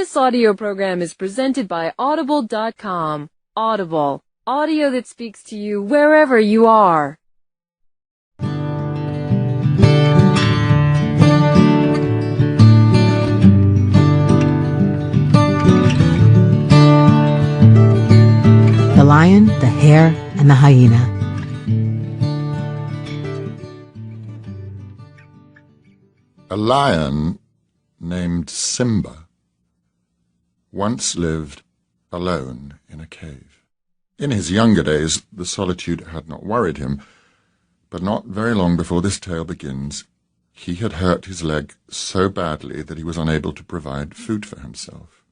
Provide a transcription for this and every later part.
This audio program is presented by Audible.com. Audible. Audio that speaks to you wherever you are. The Lion, the Hare, and the Hyena. A lion named Simba once lived alone in a cave. In his younger days, the solitude had not worried him, but not very long before this tale begins, he had hurt his leg so badly that he was unable to provide food for himself.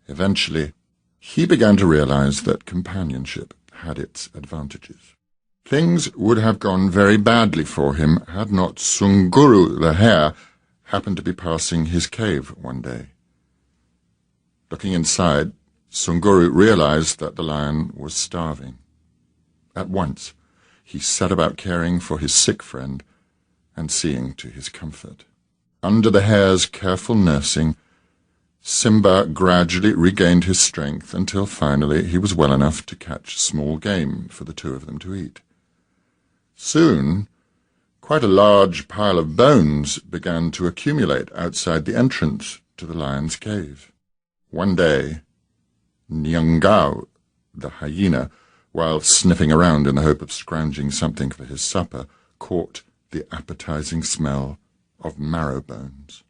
Eventually, he began to realize that companionship had its advantages. Things would have gone very badly for him had not Sunguru the hare happened to be passing his cave one day. Looking inside, Sunguru realized that the lion was starving. At once, he set about caring for his sick friend and seeing to his comfort. Under the hare's careful nursing, Simba gradually regained his strength until finally he was well enough to catch small game for the two of them to eat. Soon, quite a large pile of bones began to accumulate outside the entrance to the lion's cave. One day, Nyangao, the hyena, while sniffing around in the hope of scrounging something for his supper, caught the appetizing smell of marrow bones.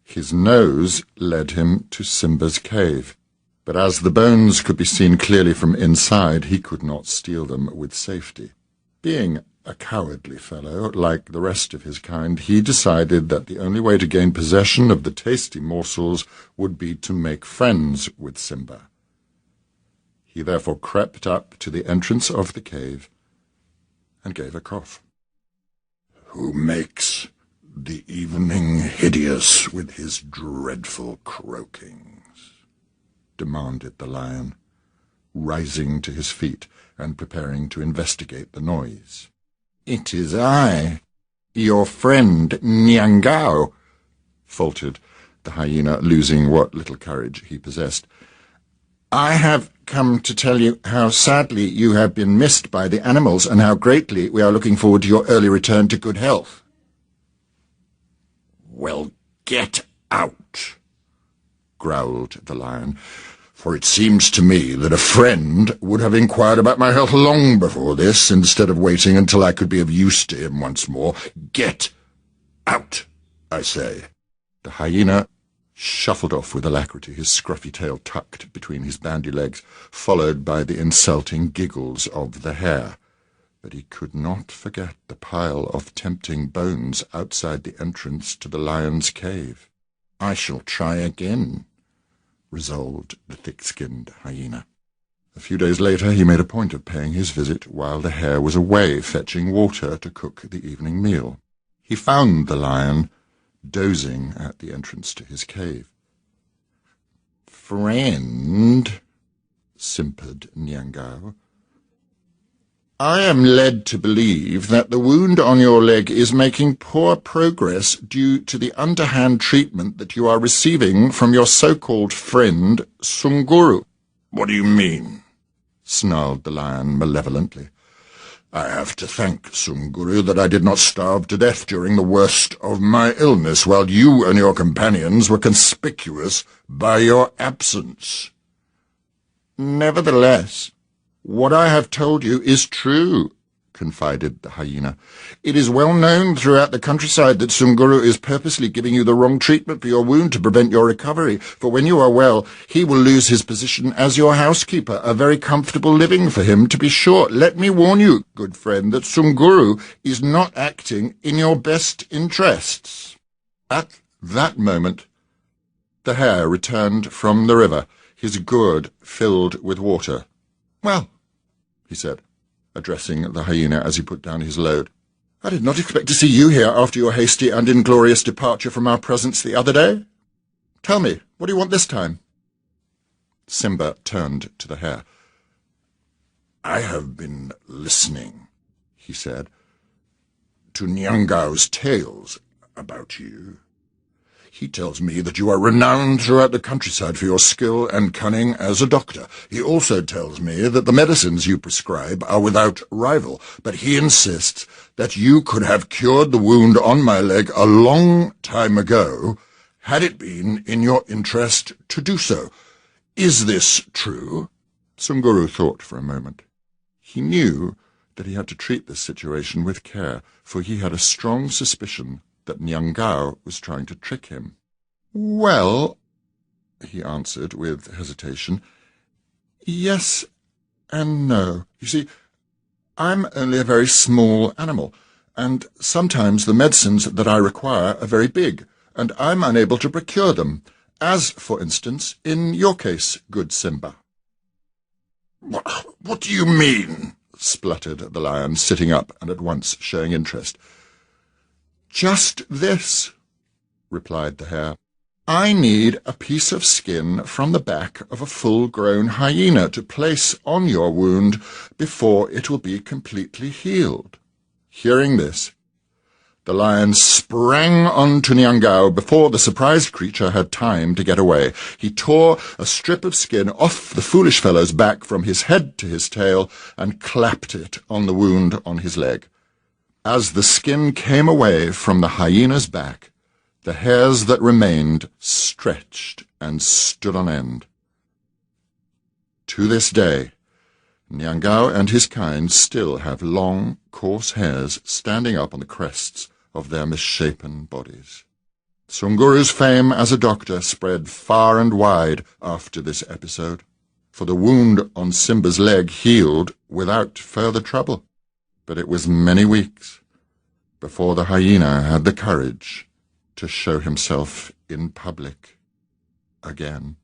His nose led him to Simba's cave, but as the bones could be seen clearly from inside, he could not steal them with safety. Being a cowardly fellow, like the rest of his kind, he decided that the only way to gain possession of the tasty morsels would be to make friends with Simba. He therefore crept up to the entrance of the cave and gave a cough. "Who makes the evening hideous with his dreadful croakings?" demanded the lion, rising to his feet and preparing to investigate the noise. "It is I, your friend Nyangao," faltered the hyena, losing what little courage he possessed. "I have come to tell you how sadly you have been missed by the animals and how greatly we are looking forward to your early return to good health." "Well, get out," growled the lion, "for it seems to me that a friend would have inquired about my health long before this, instead of waiting until I could be of use to him once more. Get out, I say." The hyena shuffled off with alacrity, his scruffy tail tucked between his bandy legs, followed by the insulting giggles of the hare. But he could not forget the pile of tempting bones outside the entrance to the lion's cave. "I shall try again," resolved the thick-skinned hyena. A few days later he made a point of paying his visit while the hare was away fetching water to cook the evening meal. He found the lion dozing at the entrance to his cave. "Friend," simpered Nyangao, "I am led to believe that the wound on your leg is making poor progress due to the underhand treatment that you are receiving from your so-called friend Sunguru." "What do you mean?" snarled the lion malevolently. "I have to thank Sunguru that I did not starve to death during the worst of my illness, while you and your companions were conspicuous by your absence." "Nevertheless, what I have told you is true," confided the hyena. "It is well known throughout the countryside that Sunguru is purposely giving you the wrong treatment for your wound to prevent your recovery, for when you are well, he will lose his position as your housekeeper, a very comfortable living for him, to be sure. Let me warn you, good friend, that Sunguru is not acting in your best interests." At that moment, the hare returned from the river, his gourd filled with water. "Well," he said, addressing the hyena as he put down his load, "I did not expect to see you here after your hasty and inglorious departure from our presence the other day. Tell me, what do you want this time?" Simba turned to the hare. "I have been listening," he said, "to Nyangao's tales about you. He tells me that you are renowned throughout the countryside for your skill and cunning as a doctor. He also tells me that the medicines you prescribe are without rival, but he insists that you could have cured the wound on my leg a long time ago, had it been in your interest to do so. Is this true?" Sunguru thought for a moment. He knew that he had to treat this situation with care, for he had a strong suspicion that Nyangao was trying to trick him. "Well," he answered with hesitation, "yes and no. You see, I'm only a very small animal, and sometimes the medicines that I require are very big, and I'm unable to procure them, as, for instance, in your case, good Simba." "What do you mean?" spluttered the lion, sitting up and at once showing interest. "Just this," replied the hare. "I need a piece of skin from the back of a full-grown hyena to place on your wound before it will be completely healed." Hearing this, the lion sprang on to Nyangao before the surprised creature had time to get away. He tore a strip of skin off the foolish fellow's back from his head to his tail and clapped it on the wound on his leg. As the skin came away from the hyena's back, the hairs that remained stretched and stood on end. To this day, Nyangao and his kind still have long, coarse hairs standing up on the crests of their misshapen bodies. Sunguru's fame as a doctor spread far and wide after this episode, for the wound on Simba's leg healed without further trouble. But it was many weeks before the hyena had the courage to show himself in public again.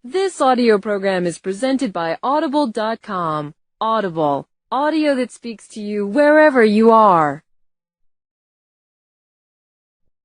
This audio program is presented by Audible.com. Audible, audio that speaks to you wherever you are.